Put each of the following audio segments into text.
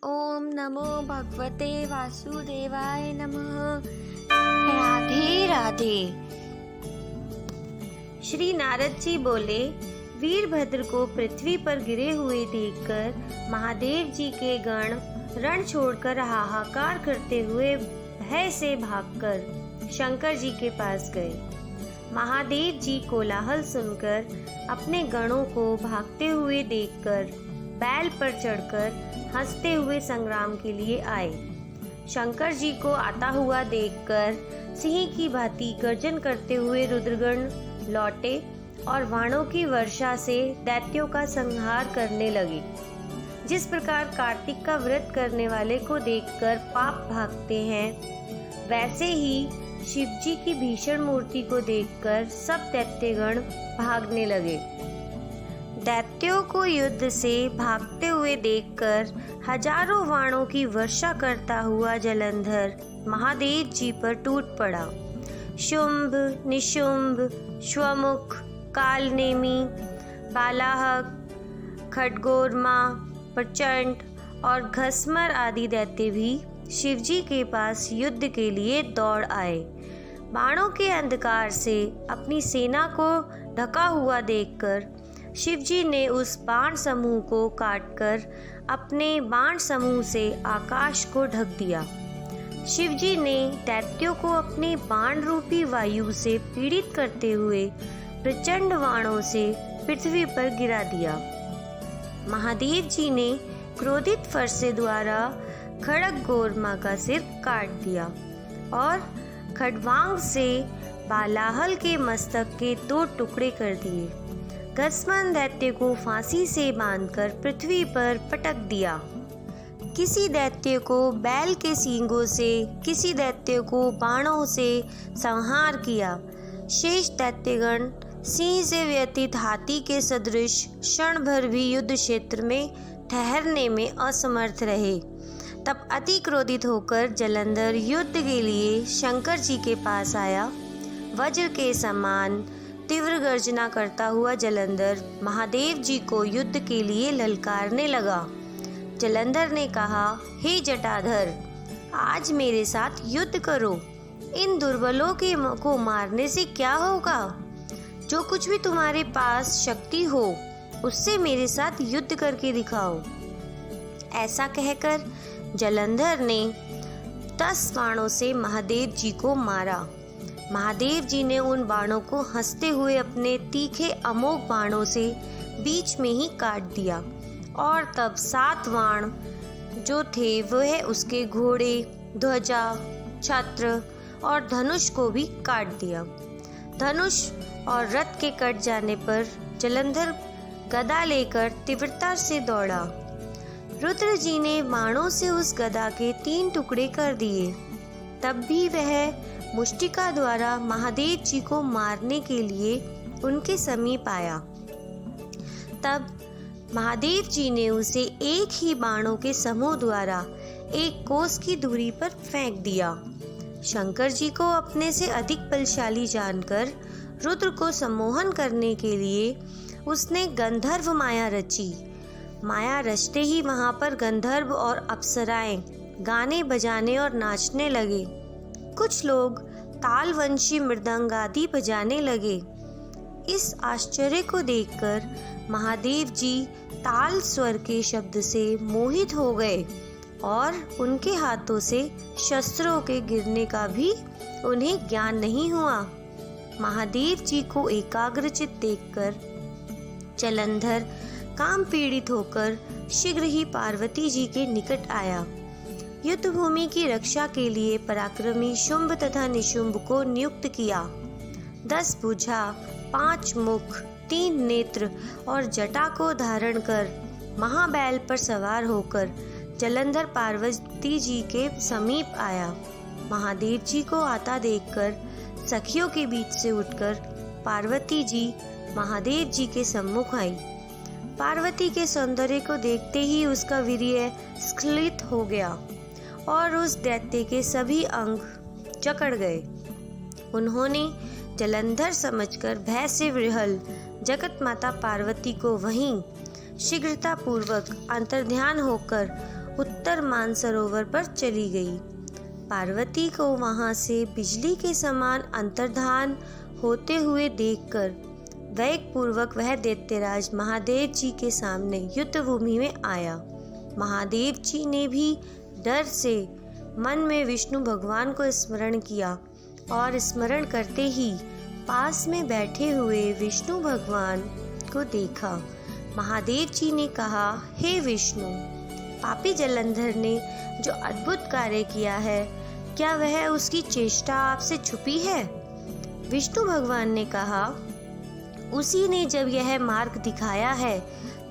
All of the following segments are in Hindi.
ओम नमो भगवते वासुदेवाय नमः। राधे राधे। श्री नारद जी बोले, वीरभद्र को पृथ्वी पर गिरे हुए देखकर महादेव जी के गण रण छोड़कर हाहाकार करते हुए भय से भागकर शंकर जी के पास गए। महादेव जी कोलाहल सुनकर अपने गणों को भागते हुए देखकर बैल पर चढ़कर हंसते हुए संग्राम के लिए आए। शंकर जी को आता हुआ देखकर सिंह की भांति गर्जन करते हुए रुद्रगण लौटे और बाणों की वर्षा से दैत्यों का संहार करने लगे। जिस प्रकार कार्तिक का व्रत करने वाले को देखकर पाप भागते हैं, वैसे ही शिवजी की भीषण मूर्ति को देखकर सब दैत्यगण भागने लगे। दैत्यों को युद्ध से भागते हुए देखकर हजारों बाणों की वर्षा करता हुआ जलंधर महादेव जी पर टूट पड़ा। शुंभ, निशुंभ, श्वमुख, कालनेमी, बालाहक, खड्गोरमा, प्रचंड और घसमर आदि दैत्य भी शिवजी के पास युद्ध के लिए दौड़ आए। बाणों के अंधकार से अपनी सेना को ढका हुआ देखकर शिवजी ने उस बाण समूह को काटकर अपने बाण समूह से आकाश को ढक दिया। शिवजी ने दैत्यों को अपने बाण रूपी वायु से पीड़ित करते हुए प्रचंड बाणों से पृथ्वी पर गिरा दिया। महादेव जी ने क्रोधित फरसे द्वारा खड्गोरमा का सिर काट दिया और खड्वांग से बालाहल के मस्तक के 2 टुकड़े कर दिए। घसमन दैत्य को फांसी से बांधकर पृथ्वी पर पटक दिया। किसी दैत्य को बैल के सींगों से, किसी दैत्य को बाणों से संहार किया। शेष दैत्यगण सिंह से व्यतीत हाथी के सदृश क्षण भर भी युद्ध क्षेत्र में ठहरने में असमर्थ रहे। तब अति क्रोधित होकर जलंधर युद्ध के लिए शंकर जी के पास आया। वज्र के समान तीव्र गर्जना करता हुआ जलंधर महादेव जी को युद्ध के लिए ललकारने लगा। जलंधर ने कहा, हे जटाधर, आज मेरे साथ युद्ध करो। इन दुर्बलों को मारने से क्या होगा? जो कुछ भी तुम्हारे पास शक्ति हो उससे मेरे साथ युद्ध करके दिखाओ। ऐसा कहकर जलंधर ने 10 बाणों से महादेव जी को मारा। महादेव जी ने उन बाणों को हंसते हुए अपने तीखे अमोघ बाणों से बीच में ही काट दिया और तब 7 बाण जो थे वह उसके घोड़े, ध्वजा, छत्र और धनुष को भी काट दिया। धनुष और रथ के कट जाने पर जलंधर गदा लेकर तीव्रता से दौड़ा। रुद्र जी ने बाणों से उस गदा के 3 टुकड़े कर दिए। तब भी वह मुष्टिका द्वारा महादेव जी को मारने के लिए उनके समीप आया। तब महादेव जी ने उसे एक ही बाणों के समूह द्वारा 1 कोस की दूरी पर फेंक दिया। शंकर जी को अपने से अधिक बलशाली जानकर रुद्र को सम्मोहन करने के लिए उसने गंधर्व माया रची। माया रचते ही वहां पर गंधर्व और अप्सराएं गाने बजाने और नाचने लगे। कुछ लोग तालवंशी मृदंग आदि बजाने लगे। इस आश्चर्य को देखकर महादेव जी ताल स्वर के शब्द से मोहित हो गए और उनके हाथों से शस्त्रों के गिरने का भी उन्हें ज्ञान नहीं हुआ। महादेव जी को एकाग्रचित देखकर जलंधर काम पीड़ित होकर शीघ्र ही पार्वती जी के निकट आया। युद्ध भूमि की रक्षा के लिए पराक्रमी शुंभ तथा निशुंभ को नियुक्त किया। 10 भुजा, 5 मुख, 3 नेत्र और जटा को धारण कर महाबैल पर सवार होकर जलंधर पार्वती जी के समीप आया। महादेव जी को आता देखकर सखियों के बीच से उठकर पार्वती जी महादेव जी के सम्मुख आई। पार्वती के सौंदर्य को देखते ही उसका वीर्य स्खलित हो गया और उस दैत्य के सभी अंग जकड़ गए। उन्होंने जलंधर समझकर भय से विह्वल जगत माता पार्वती को वहीं शीघ्रता पूर्वक अंतर्ध्यान होकर उत्तर मानसरोवर पर चली गई। पार्वती को वहां से बिजली के समान अंतर्धान होते हुए देखकर वेग पूर्वक वह दैत्यराज महादेव जी के सामने युद्ध भूमि में आया। महादेव जी ने भी डर से मन में विष्णु भगवान को स्मरण किया और स्मरण करते ही पास में बैठे हुए विष्णु भगवान को देखा। महादेव जी ने कहा, हे विष्णु, पापी जलंधर ने जो अद्भुत कार्य किया है, क्या वह उसकी चेष्टा आपसे छुपी है? विष्णु भगवान ने कहा, उसी ने जब यह मार्ग दिखाया है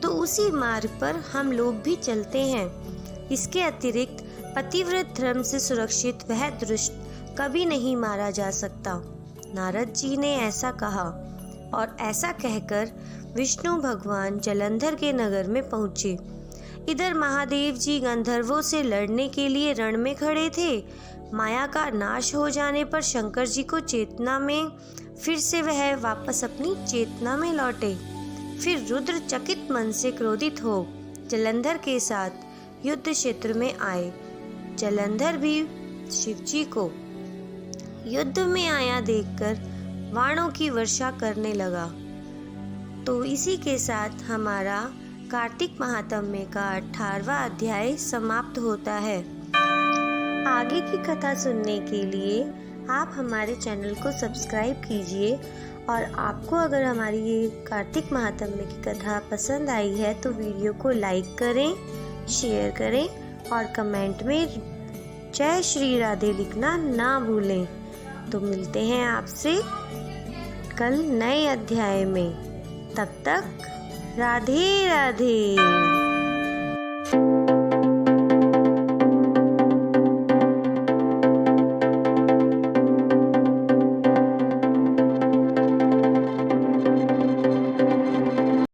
तो उसी मार्ग पर हम लोग भी चलते हैं। इसके अतिरिक्त पतिव्रत धर्म से सुरक्षित वह दुष्ट कभी नहीं मारा जा सकता। नारद जी ने ऐसा कहा और ऐसा कहकर विष्णु भगवान जलंधर के नगर में पहुँचे। इधर महादेव जी गंधर्वों से लड़ने के लिए रण में खड़े थे। माया का नाश हो जाने पर शंकर जी को चेतना में फिर से वह वापस अपनी चेतना में लौटे। फिर रुद्र चकित मन से क्रोधित हो जलंधर के साथ युद्ध क्षेत्र में आए। जलंधर भी शिवजी को युद्ध में आया देखकर बाणों की वर्षा करने लगा। तो इसी के साथ हमारा कार्तिक महात्म्य का 18वां अध्याय समाप्त होता है। आगे की कथा सुनने के लिए आप हमारे चैनल को सब्सक्राइब कीजिए और आपको अगर हमारी ये कार्तिक महात्म्य की कथा पसंद आई है तो वीडियो को लाइक करें, शेयर करें और कमेंट में जय श्री राधे लिखना ना भूलें। तो मिलते हैं आपसे कल नए अध्याय में। तब तक राधे राधे।